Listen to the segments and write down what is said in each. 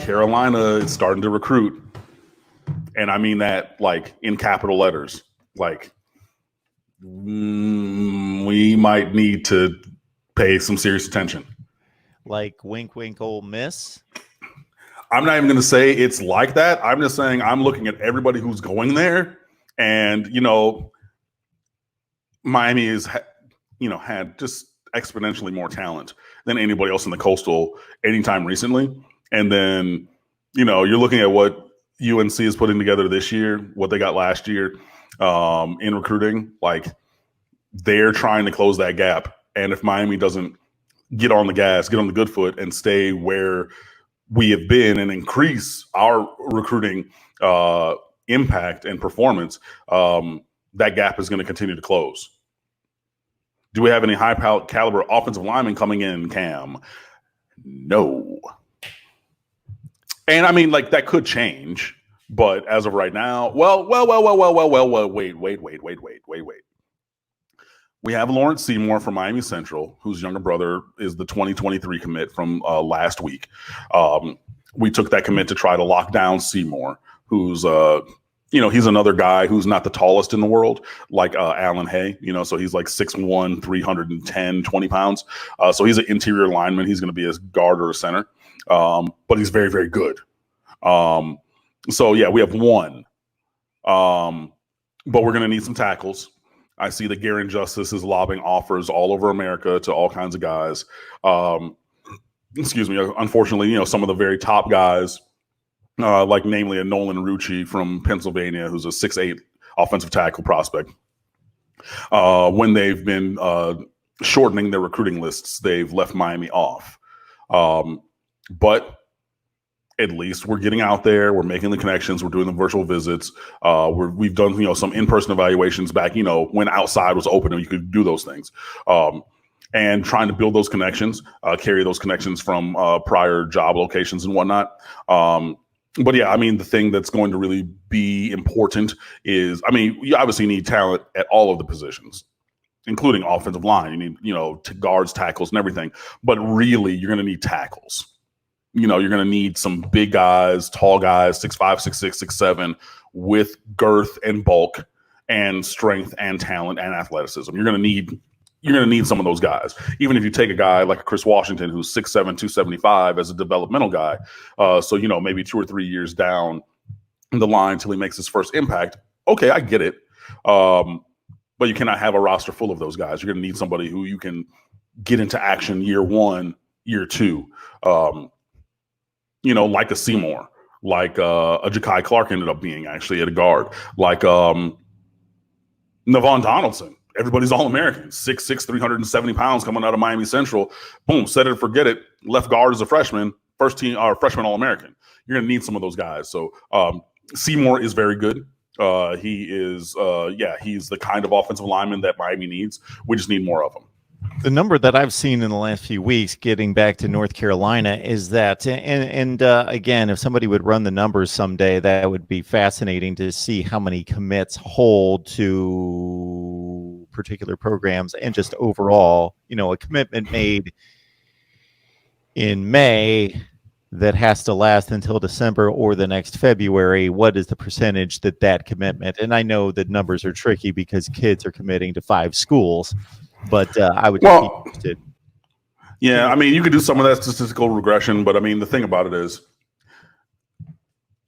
Carolina is starting to recruit. And I mean that like in capital letters. Like, we might need to pay some serious attention. Like wink, wink, Ole Miss? I'm not even going to say it's like that. I'm just saying I'm looking at everybody who's going there. And, you know, Miami is, you know, had just exponentially more talent than anybody else in the Coastal anytime recently. And then, you know, you're looking at what UNC is putting together this year, what they got last year in recruiting. Like, they're trying to close that gap. And if Miami doesn't get on the gas, get on the good foot, and stay where we have been and increase our recruiting impact and performance, that gap is going to continue to close. Do we have any high caliber offensive linemen coming in, Cam? No. And I mean, like, that could change, but as of right now, wait. We have Lawrence Seymour from Miami Central, whose younger brother is the 2023 commit from last week. We took that commit to try to lock down Seymour, who's, you know, he's another guy who's not the tallest in the world, like Alan Hay, you know, so he's like 6'1", 310, 20 pounds. So he's an interior lineman. He's going to be a guard or a center, but he's very, very good. So, yeah, we have one, but we're going to need some tackles. I see that Garen Justice is lobbing offers all over America to all kinds of guys. Excuse me. Unfortunately, you know, some of the very top guys, like namely a Nolan Rucci from Pennsylvania, who's a 6'8" offensive tackle prospect. When they've been shortening their recruiting lists, they've left Miami off. But at least we're getting out there, we're making the connections, we're doing the virtual visits. We've done, you know, some in-person evaluations back, you know, when outside was open and you could do those things. And trying to build those connections, carry those connections from prior job locations and whatnot. But yeah, I mean, the thing that's going to really be important is, I mean, you obviously need talent at all of the positions, including offensive line. You need, you know, guards, tackles, and everything. But really, you're going to need tackles. You know, you're going to need some big guys, tall guys, 6'5", 6'6", 6'7", with girth and bulk and strength and talent and athleticism. You're going to need some of those guys. Even if you take a guy like Chris Washington, who's 6'7", 275 as a developmental guy. So, you know, maybe 2 or 3 years down the line until he makes his first impact. Okay, I get it. But you cannot have a roster full of those guys. You're going to need somebody who you can get into action year 1, year 2. You know, like a Seymour, like a Ja'Kai Clark ended up being actually at a guard, like Navon Donaldson. Everybody's All-American, 6'6", 370 pounds coming out of Miami Central. Boom, set it and forget it. Left guard as a freshman, first team or freshman All-American. You're going to need some of those guys. So Seymour is very good. He is, he's the kind of offensive lineman that Miami needs. We just need more of them. The number that I've seen in the last few weeks, getting back to North Carolina, is that, and again, if somebody would run the numbers someday, that would be fascinating to see how many commits hold to particular programs and just overall, you know, a commitment made in May that has to last until December or the next February. What is the percentage that commitment? And I know that numbers are tricky because kids are committing to 5 schools. But I would just be interested. Yeah, I mean, you could do some of that statistical regression, but I mean, the thing about it is,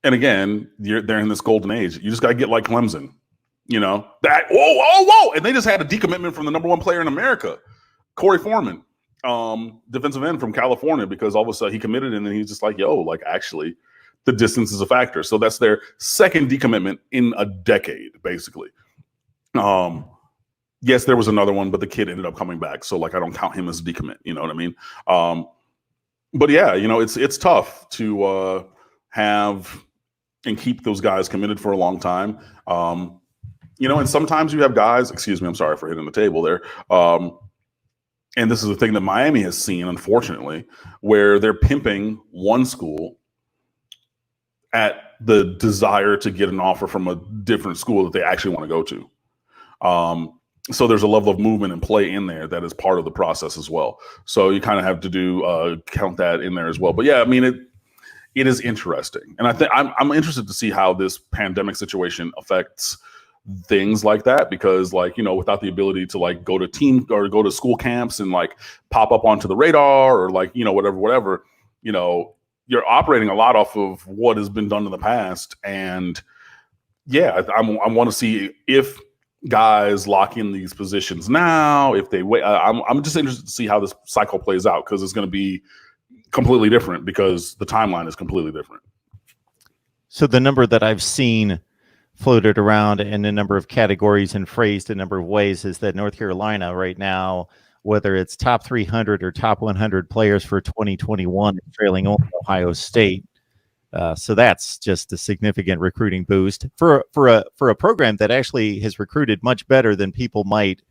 and again, they're in this golden age. You just got to get like Clemson, you know, that whoa, and they just had a decommitment from the number 1 player in America, Corey Foreman, defensive end from California, because all of a sudden he committed and then he's just like, yo, like actually, the distance is a factor. So that's their second decommitment in a decade, basically. Yes, there was another one, but the kid ended up coming back. So, like, I don't count him as a decommit. You know what I mean? But, yeah, you know, it's tough to have and keep those guys committed for a long time. You know, and sometimes you have guys – excuse me, I'm sorry for hitting the table there. And this is a thing that Miami has seen, unfortunately, where they're pimping one school at the desire to get an offer from a different school that they actually want to go to. So there's a level of movement and play in there that is part of the process as well. So you kind of have to do count that in there as well. But yeah, I mean, it is interesting. And I think I'm interested to see how this pandemic situation affects things like that, because like, you know, without the ability to like go to team or go to school camps and like pop up onto the radar or like, you know, whatever, you know, you're operating a lot off of what has been done in the past. And yeah, I want to see if guys lock in these positions now, if they wait. I'm just interested to see how this cycle plays out, because it's going to be completely different because the timeline is completely different. So the number that I've seen floated around in a number of categories and phrased a number of ways is that North Carolina right now, whether it's top 300 or top 100 players for 2021, is trailing only Ohio State. So that's just a significant recruiting boost for a program that actually has recruited much better than people might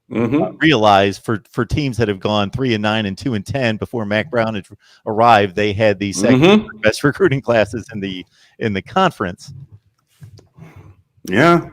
realize. For teams that have gone 3-9 and 2-10 before Mack Brown had arrived, they had the second best recruiting classes in the conference. Yeah,